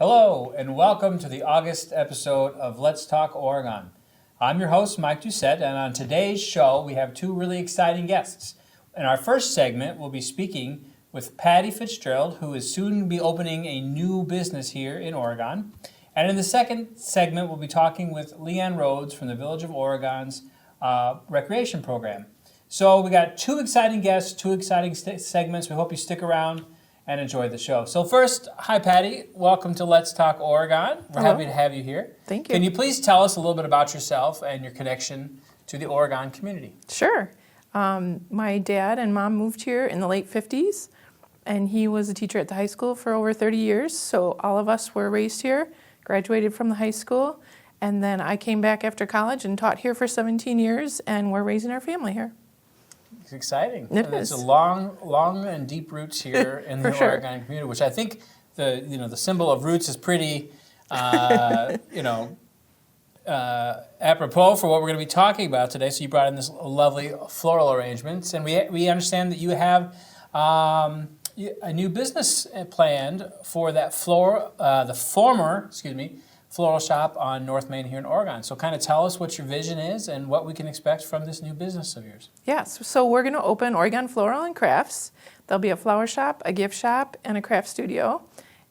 Hello, and welcome to the August episode of Let's Talk Oregon. I'm your host, Mike Ducett, and on today's show, we have two really exciting guests. In our first segment, we'll be speaking with Patty Fitzgerald, who is soon to be opening a new business here in Oregon. And in the second segment, we'll be talking with Liane Rhodes from the Village of Oregon's recreation program. So we got two exciting guests, two exciting segments. We hope you stick around and enjoy the show. So first, hi Patty, welcome to Let's Talk Oregon. We're happy to have you here. Thank you. Can you please tell us a little bit about yourself and your connection to the Oregon community? Sure. My dad and mom moved here in the late 50s, and he was a teacher at the high school for over 30 years, so all of us were raised here, graduated from the high school, and then I came back after college and taught here for 17 years, and we're raising our family here. It's exciting. It's a long and deep roots here in the sure. Oregon community, which I think the symbol of roots is pretty apropos for what we're going to be talking about today. So you brought in this lovely floral arrangements, and we understand that you have a new business planned for that the former floral shop on North Main here in Oregon. So kind of tell us what your vision is and what we can expect from this new business of yours. Yes, so we're going to open Oregon Floral and Crafts. There'll be a flower shop, a gift shop, and a craft studio.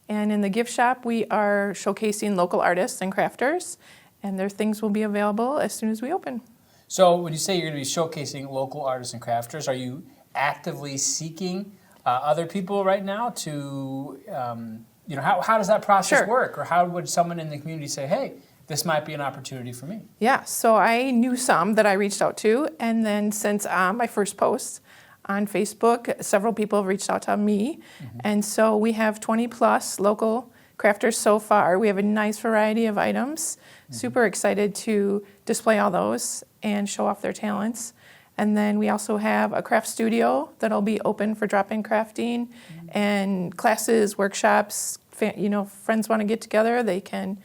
And in the gift shop, we are showcasing local artists and crafters, and their things will be available as soon as we open. So when you say you're going to be showcasing local artists and crafters, are you actively seeking other people right now to... how does that process work? Or how would someone in the community say, hey, this might be an opportunity for me? Yeah, so I knew some that I reached out to, and then since my first post on Facebook, several people have reached out to me, and so we have 20 plus local crafters so far. We have a nice variety of items. Super excited to display all those and show off their talents. And then we also have a craft studio that'll be open for drop-in crafting and classes, workshops. Friends want to get together, they can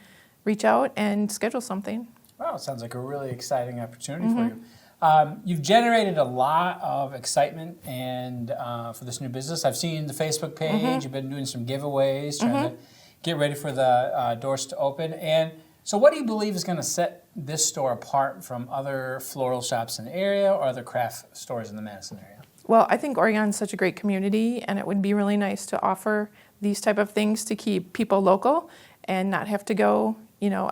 reach out and schedule something. Wow, it sounds like a really exciting opportunity for you. You've generated a lot of excitement and for this new business. I've seen the Facebook page. You've been doing some giveaways, trying to get ready for the doors to open. And so what do you believe is going to set this store apart from other floral shops in the area or other craft stores in the Madison area? Well, I think Oregon's such a great community, and it would be really nice to offer these type of things to keep people local and not have to go,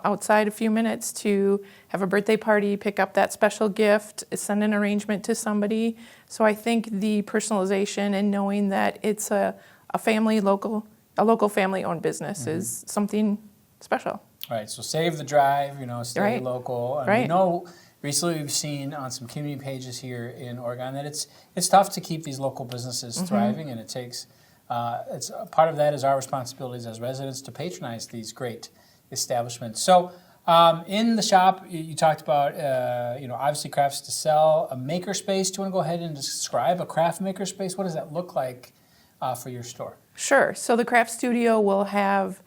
outside a few minutes to have a birthday party, pick up that special gift, send an arrangement to somebody. So I think the personalization and knowing that it's a local family-owned business is something special. All right, so save the drive, stay local. And we know recently we've seen on some community pages here in Oregon that it's tough to keep these local businesses thriving, and it takes it's part of that is our responsibilities as residents to patronize these great establishments. So in the shop, you talked about obviously crafts to sell, a maker space. Do you want to go ahead and describe a craft maker space? What does that look like for your store? Sure. So the craft studio will have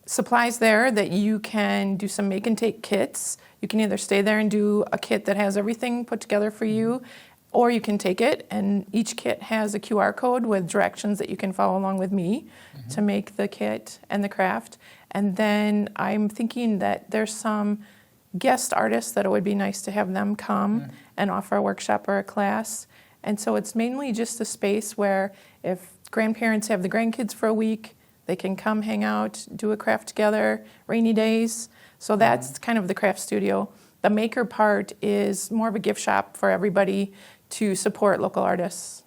supplies there that you can do some make and take kits. You can either stay there and do a kit that has everything put together for you, or you can take it, and each kit has a QR code with directions that you can follow along with me to make the kit and the craft. And then I'm thinking that there's some guest artists that it would be nice to have them come and offer a workshop or a class. And so it's mainly just a space where if grandparents have the grandkids for a week, they can come hang out, do a craft together, rainy days. So that's kind of the craft studio. The maker part is more of a gift shop for everybody to support local artists.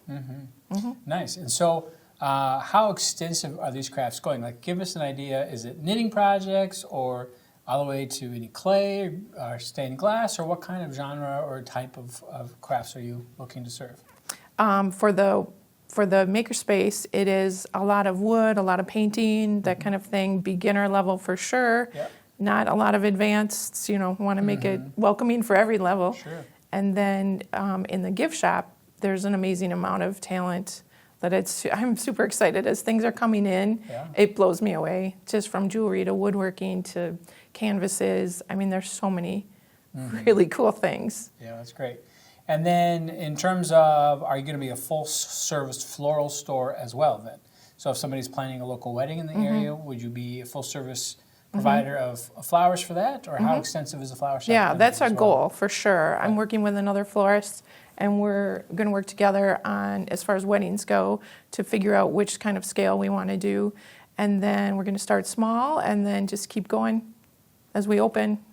Nice. And so how extensive are these crafts going? Like, give us an idea. Is it knitting projects or all the way to any clay or stained glass, or what kind of genre or type of crafts are you looking to serve? For the makerspace, it is a lot of wood, a lot of painting, that kind of thing, beginner level for sure. Yep. Not a lot of advanced, want to make it welcoming for every level. Sure. And then in the gift shop, there's an amazing amount of talent that I'm super excited as things are coming in. Yeah. It blows me away, just from jewelry to woodworking to canvases. I mean, there's so many really cool things. Yeah, that's great. And then in terms of, are you going to be a full-service floral store as well then? So if somebody's planning a local wedding in the area, would you be a full-service provider of flowers for that? Or how extensive is the flower shop? Yeah, that's our as well? goal for sure. I'm working with another florist, and we're going to work together on, as far as weddings go, to figure out which kind of scale we want to do. And then we're going to start small and then just keep going as we open.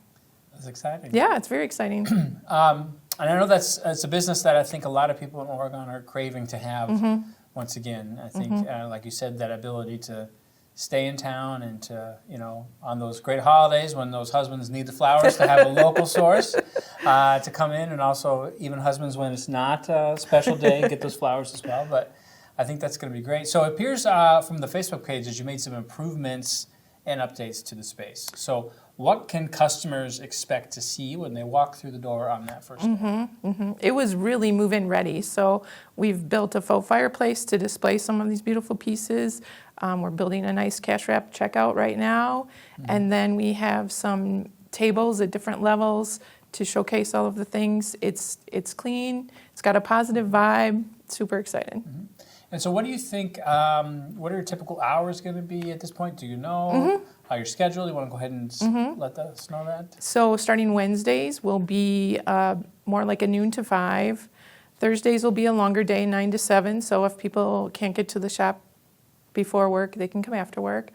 That's exciting. Yeah, it's very exciting. And I know it's a business that I think a lot of people in Oregon are craving to have. Once again, I think, like you said, that ability to stay in town and to, on those great holidays when those husbands need the flowers, to have a local source to come in, and also even husbands when it's not a special day, get those flowers as well. But I think that's going to be great. So it appears from the Facebook page that you made some improvements and updates to the space. So what can customers expect to see when they walk through the door on that first day? It was really move-in ready. So we've built a faux fireplace to display some of these beautiful pieces. We're building a nice cash wrap checkout right now. And then we have some tables at different levels to showcase all of the things. It's clean. It's got a positive vibe. Super excited. And so what do you think, what are your typical hours going to be at this point? Do you know how you're scheduled? You want to go ahead and let us know that? So starting Wednesdays will be more like a noon to 5. Thursdays will be a longer day, 9 to 7. So if people can't get to the shop before work, they can come after work.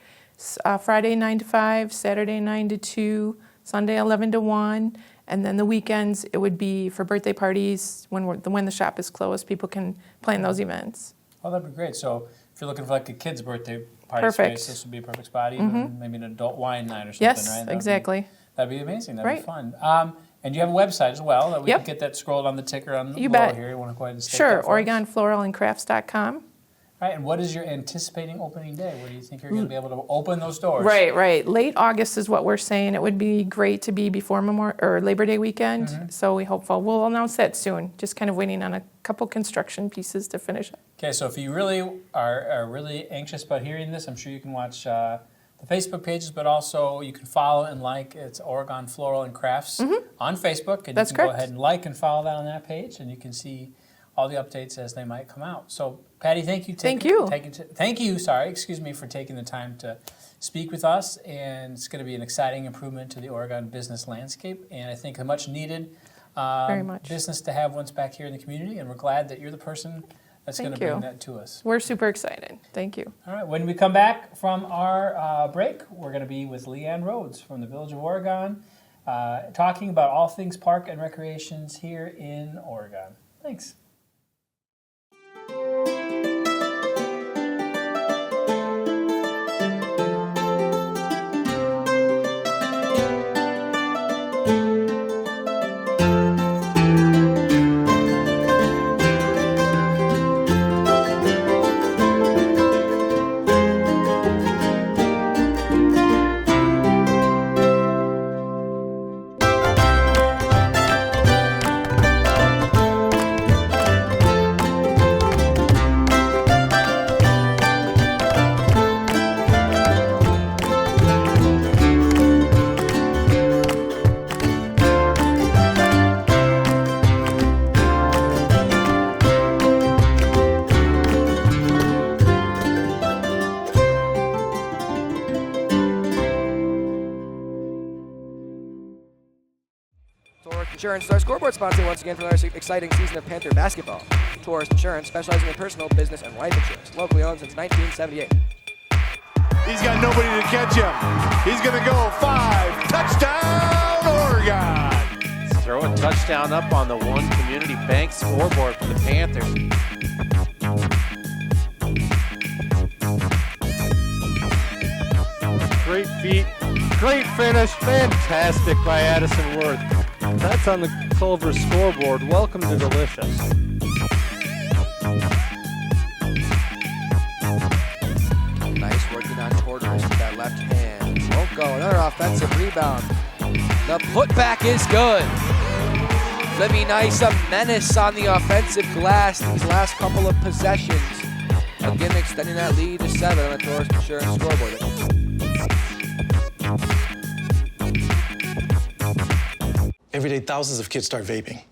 Friday 9 to 5, Saturday 9 to 2, Sunday 11 to 1. And then the weekends, it would be for birthday parties when the shop is closed. People can plan those events. Oh, that'd be great. So if you're looking for like a kid's birthday party Perfect. space, this would be a perfect spot. Even maybe an adult wine night or something, Yes, right? exactly. That'd be amazing. That'd be Right. fun. And you have a website as well that we can get that scrolled on the ticker on the You below bet. here. You want to go ahead and state Sure, that for us? OregonFloralAndCrafts.com. All right, and what is your anticipating opening day? What do you think you're going to be able to open those doors? Right. Late August is what we're saying. It would be great to be before Labor Day weekend. So we'll announce that soon. Just kind of waiting on a couple construction pieces to finish. Okay, so if you really are really anxious about hearing this, I'm sure you can watch the Facebook pages, but also you can follow and like. It's Oregon Floral and Crafts on Facebook, and That's you can go correct. ahead and like and follow that on that page, and you can see all the updates as they might come out. So, Patty, thank you. Thank you, for taking the time to speak with us, and it's going to be an exciting improvement to the Oregon business landscape, and I think a much needed Very much. business to have once back here in the community, and we're glad that you're the person that's going to Thank bring you. that to us. We're super excited. Thank you. All right, when we come back from our break, we're going to be with Liane Rhodes from the Village of Oregon, talking about all things park and recreations here in Oregon. Thanks. Insurance, our scoreboard sponsor once again for another exciting season of Panther basketball. Tourist Insurance, specializing in personal, business, and life insurance. Locally owned since 1978. He's got nobody to catch him. He's going to go 5. Touchdown, Oregon! Throw a touchdown up on the One Community Bank scoreboard for the Panthers. Great feet, great finish, fantastic by Addison Worth. That's on the Culver scoreboard. Welcome to Delicious. Nice working on Torres with that left hand. Won't go. Another offensive rebound. The putback is good. Libby Nice, a menace on the offensive glass these last couple of possessions. Again, extending that lead to 7 on the Torres Insurance scoreboard. Every day, thousands of kids start vaping.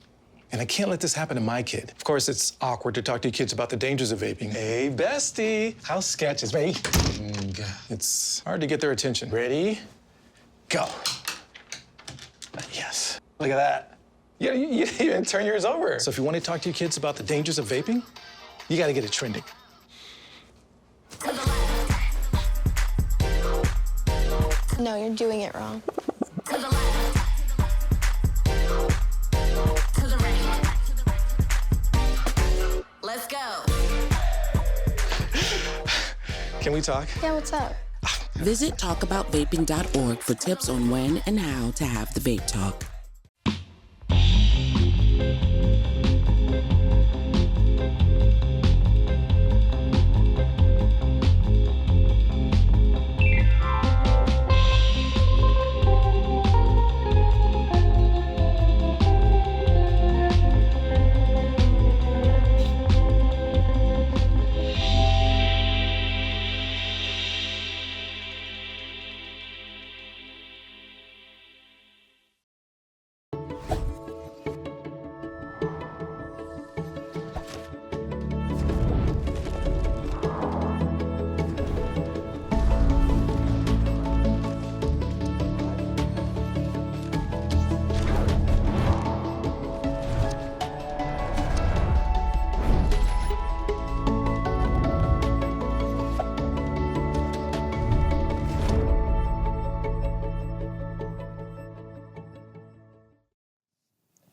And I can't let this happen to my kid. Of course, it's awkward to talk to your kids about the dangers of vaping. Hey, bestie, how's sketches? Ready? It's hard to get their attention. Ready? Go. Yes. Look at that. You didn't turn yours over. So if you want to talk to your kids about the dangers of vaping, you got to get it trending. No, you're doing it wrong. Let's go. Can we talk? Yeah, what's up? Visit talkaboutvaping.org for tips on when and how to have the vape talk.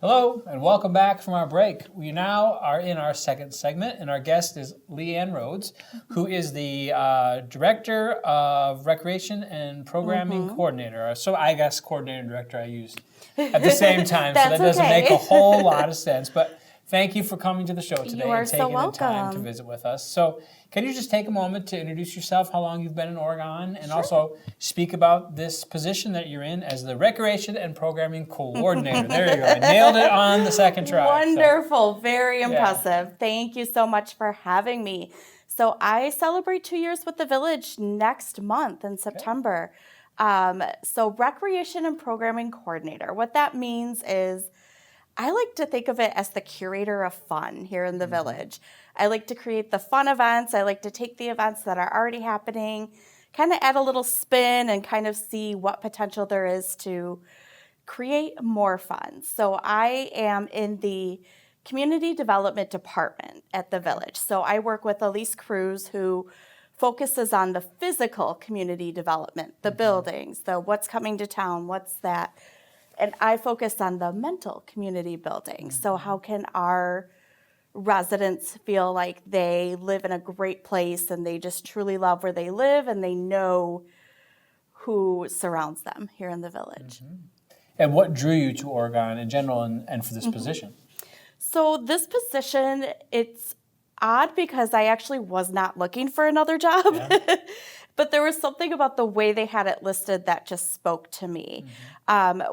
Hello, and welcome back from our break. We now are in our second segment, and our guest is Liane Rhodes, who is the Director of Recreation and Programming Coordinator. So I guess coordinator and director I used at the same time, so that doesn't make a whole lot of sense. But thank you for coming to the show today and taking the time to visit with us. So can you just take a moment to introduce yourself, how long you've been in Oregon, and also speak about this position that you're in as the Recreation and Programming Coordinator. There you go. I nailed it on the second try. Wonderful. Very impressive. Thank you so much for having me. So I celebrate 2 years with the Village next month in September. So Recreation and Programming Coordinator. What that means is I like to think of it as the curator of fun here in the Village. I like to create the fun events. I like to take the events that are already happening, kind of add a little spin and kind of see what potential there is to create more fun. So I am in the Community Development Department at the Village. So I work with Elise Cruz, who focuses on the physical community development, the buildings, the what's coming to town, what's that. And I focus on the mental community building. So how can our residents feel like they live in a great place and they just truly love where they live and they know who surrounds them here in the Village. And what drew you to Oregon in general and for this position? So this position, it's odd because I actually was not looking for another job. Yeah. But there was something about the way they had it listed that just spoke to me.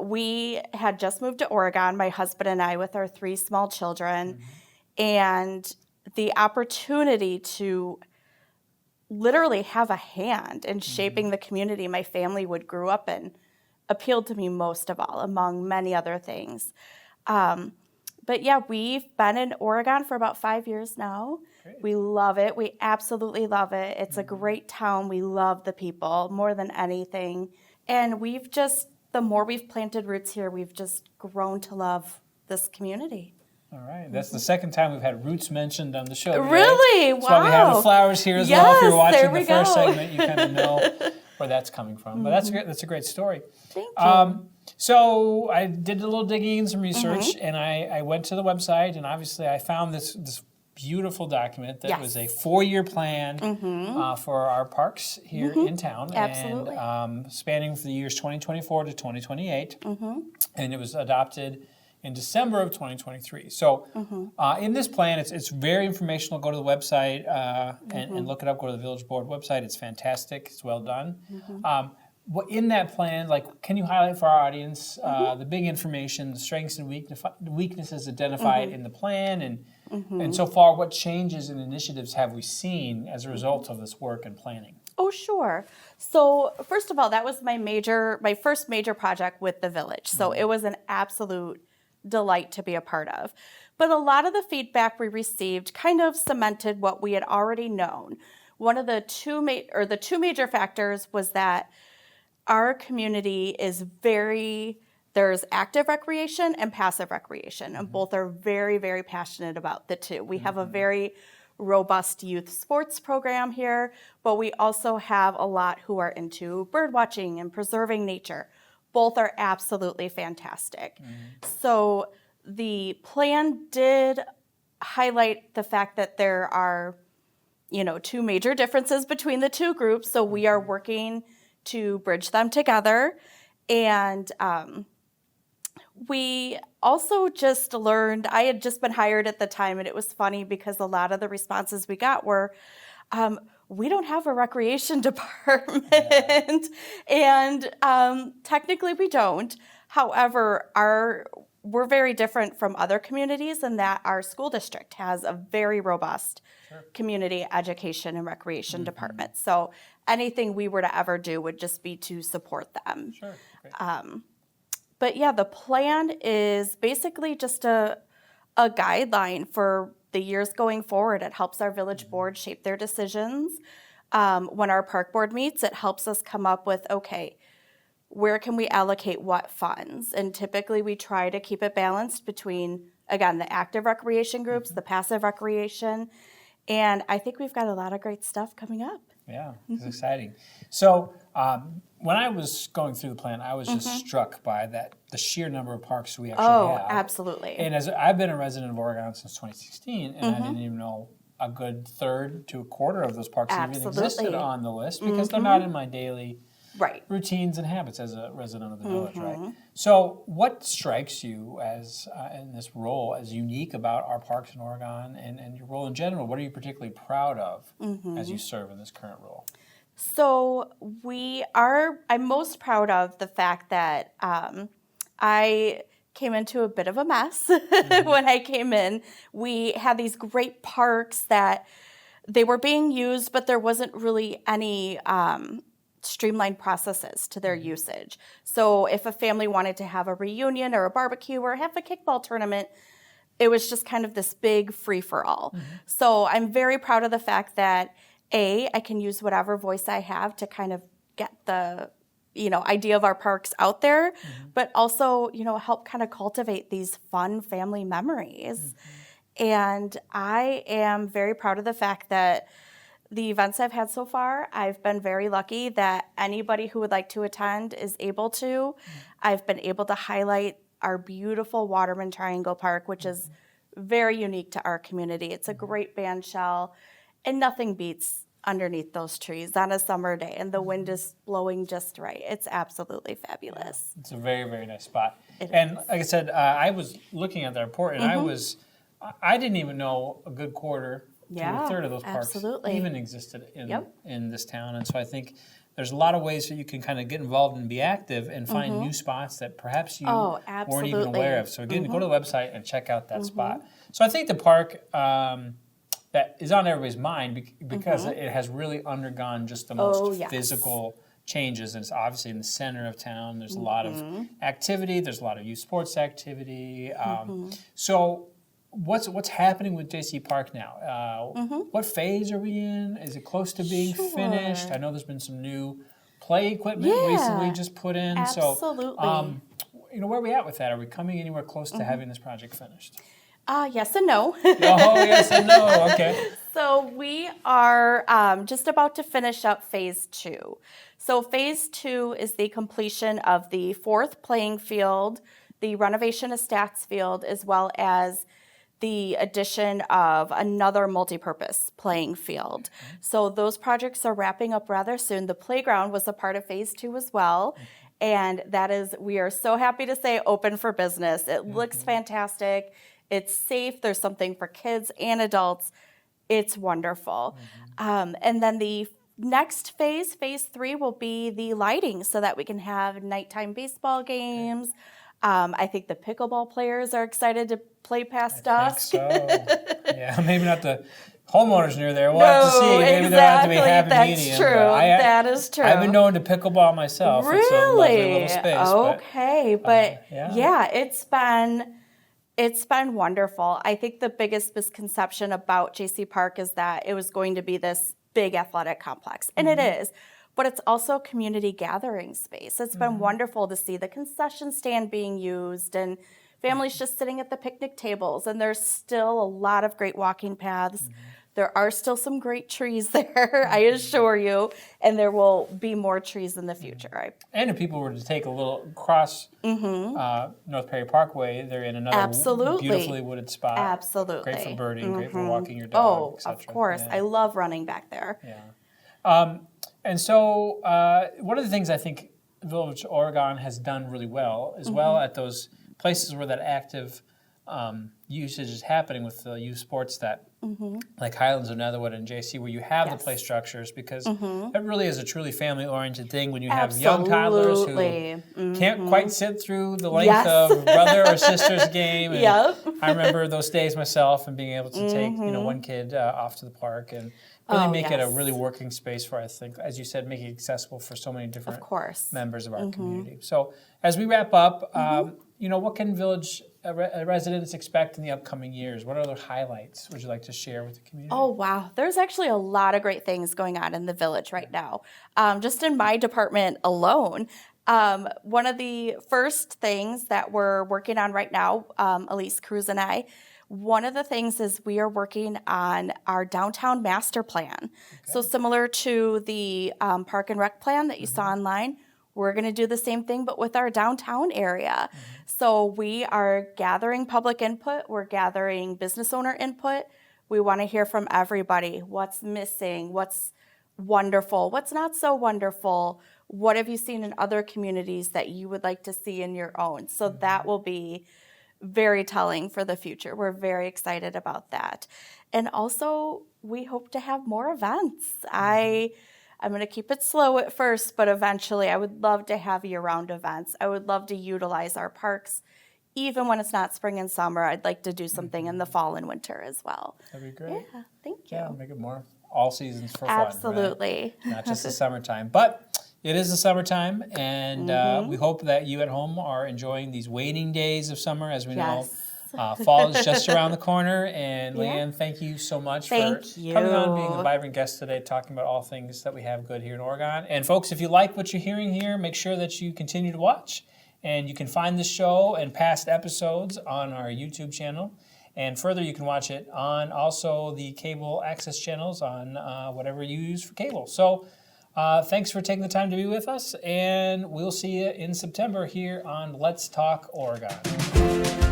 We had just moved to Oregon, my husband and I, with our 3 small children. And the opportunity to literally have a hand in shaping the community my family would grow up in appealed to me most of all, among many other things. But yeah, we've been in Oregon for about 5 years now. Great. We love it. We absolutely love it. It's a great town. We love the people more than anything. And we've just, the more we've planted roots here, we've just grown to love this community. All right. That's the second time we've had roots mentioned on the show today. Really? That's wow. why we have the flowers here as well. If you're watching the first go. segment, you kind of know where that's coming from. But that's great. That's a great story. Thank you. So I did a little digging and some research, and I went to the website, and obviously I found this beautiful document that was a 4-year plan for our parks here in town. Absolutely. And spanning for the years 2024 to 2028. And it was adopted in December of 2023. So in this plan, it's very informational. Go to the website and look it up. Go to the Village Board website. It's fantastic. It's well done. In that plan, can you highlight for our audience the big information, the strengths and weaknesses identified in the plan, and so far, what changes and initiatives have we seen as a result of this work and planning? Oh, sure. So first of all, that was my first major project with the Village. So it was an absolute delight to be a part of. But a lot of the feedback we received kind of cemented what we had already known. One of the two major factors was that our community is there's active recreation and passive recreation, and both are very, very passionate about the two. We have a very robust youth sports program here, but we also have a lot who are into bird watching and preserving nature. Both are absolutely fantastic. So the plan did highlight the fact that there are, two major differences between the two groups. So we are working to bridge them together. And we also just learned, I had just been hired at the time, and it was funny because a lot of the responses we got were, we don't have a recreation department, and technically we don't. However, we're very different from other communities in that our school district has a very robust community education and recreation department. So anything we were to ever do would just be to support them. Sure. But yeah, the plan is basically just a guideline for the years going forward. It helps our village board shape their decisions. When our park board meets, it helps us come up with, okay, where can we allocate what funds? And typically we try to keep it balanced between, again, the active recreation groups, the passive recreation. And I think we've got a lot of great stuff coming up. Yeah, it's exciting. So when I was going through the plan, I was just struck by the sheer number of parks we actually have. Oh, absolutely. And as I've been a resident of Oregon since 2016, and I didn't even know a good third to a quarter of those parks even existed on the list because they're not in my daily routines and habits as a resident of the village, right? So what strikes you as in this role as unique about our parks in Oregon and your role in general? What are you particularly proud of as you serve in this current role? So I'm most proud of the fact that I came into a bit of a mess when I came in. We had these great parks that they were being used, but there wasn't really any streamlined processes to their usage. So if a family wanted to have a reunion or a barbecue or have a kickball tournament, it was just kind of this big free-for-all. So I'm very proud of the fact that, I can use whatever voice I have to kind of get the idea of our parks out there, but also, help kind of cultivate these fun family memories. And I am very proud of the fact that the events I've had so far, I've been very lucky that anybody who would like to attend is able to. I've been able to highlight our beautiful Waterman Triangle Park, which is very unique to our community. It's a great band shell, and nothing beats underneath those trees on a summer day, and the wind is blowing just right. It's absolutely fabulous. It's a very, very nice spot. And like I said, I was looking at the report, and I didn't even know a good quarter to a third of those parks even existed in this town. And so I think there's a lot of ways that you can kind of get involved and be active and find new spots that perhaps you weren't even aware of. So again, go to the website and check out that spot. So I think the park that is on everybody's mind because it has really undergone just the most physical changes, and it's obviously in the center of town. There's a lot of activity. There's a lot of youth sports activity. So what's happening with JC Park now? What phase are we in? Is it close to being finished? I know there's been some new play equipment recently just put in. Absolutely. So, where are we at with that? Are we coming anywhere close to having this project finished? Yes and no. Yes and no. Okay. So we are just about to finish up phase 2. So phase 2 is the completion of the 4th playing field, the renovation of stats field, as well as the addition of another multipurpose playing field. So those projects are wrapping up rather soon. The playground was a part of phase 2 as well. And that is, we are so happy to say, open for business. It looks fantastic. It's safe. There's something for kids and adults. It's wonderful. And then the next phase, phase 3, will be the lighting so that we can have nighttime baseball games. I think the pickleball players are excited to play past dusk. Yeah, maybe not the homeowners near there. We'll have to see. Maybe they'll have to be happy medium. That is true. I've been known to pickleball myself. Really? It's a lovely little space. Okay, but yeah, it's been It's been wonderful. I think the biggest misconception about JC Park is that it was going to be this big athletic complex, and it is, but it's also a community gathering space. It's been wonderful to see the concession stand being used and families just sitting at the picnic tables, and there's still a lot of great walking paths. There are still some great trees there, I assure you, and there will be more trees in the future. And if people were to take a little cross North Perry Parkway, they're in another beautifully wooded spot. Absolutely. Great for birding, great for walking your dog, etc. Of course. Yeah. I love running back there. Yeah. And so one of the things I think Village Oregon has done really well, as well at those places where that active usage is happening with the youth sports that, like Highlands of Netherwood and JC, where you have the play structures, because that really is a truly family-oriented thing when you have young toddlers who can't quite sit through the length of brother or sister's game. And I remember those days myself and being able to take one kid off to the park and really make it a really working space for, I think, as you said, making it accessible for so many different members of our community. So as we wrap up, what can Village residents expect in the upcoming years? What other highlights would you like to share with the community? Oh, wow. There's actually a lot of great things going on in the Village right now. Just in my department alone, one of the first things that we're working on right now, Elise Cruz and I, one of the things is we are working on our downtown master plan. So similar to the Park and Rec plan that you saw online, we're going to do the same thing, but with our downtown area. So we are gathering public input. We're gathering business owner input. We want to hear from everybody. What's missing? What's wonderful? What's not so wonderful? What have you seen in other communities that you would like to see in your own? So that will be very telling for the future. We're very excited about that. And also, we hope to have more events. I'm going to keep it slow at first, but eventually I would love to have year-round events. I would love to utilize our parks. Even when it's not spring and summer, I'd like to do something in the fall and winter as well. That'd be great. Yeah, thank you. Yeah, make it more all seasons for fun. Absolutely. Right? Not just the summertime. But it is the summertime, and we hope that you at home are enjoying these waning days of summer. As we know, fall is just around the corner. And Liane, thank you so much for coming on, being a vibrant guest today, talking about all things that we have good here in Oregon. And folks, if you like what you're hearing here, make sure that you continue to watch. And you can find this show and past episodes on our YouTube channel. And further, you can watch it on also the cable access channels on whatever you use for cable. So thanks for taking the time to be with us. And we'll see you in September here on Let's Talk Oregon.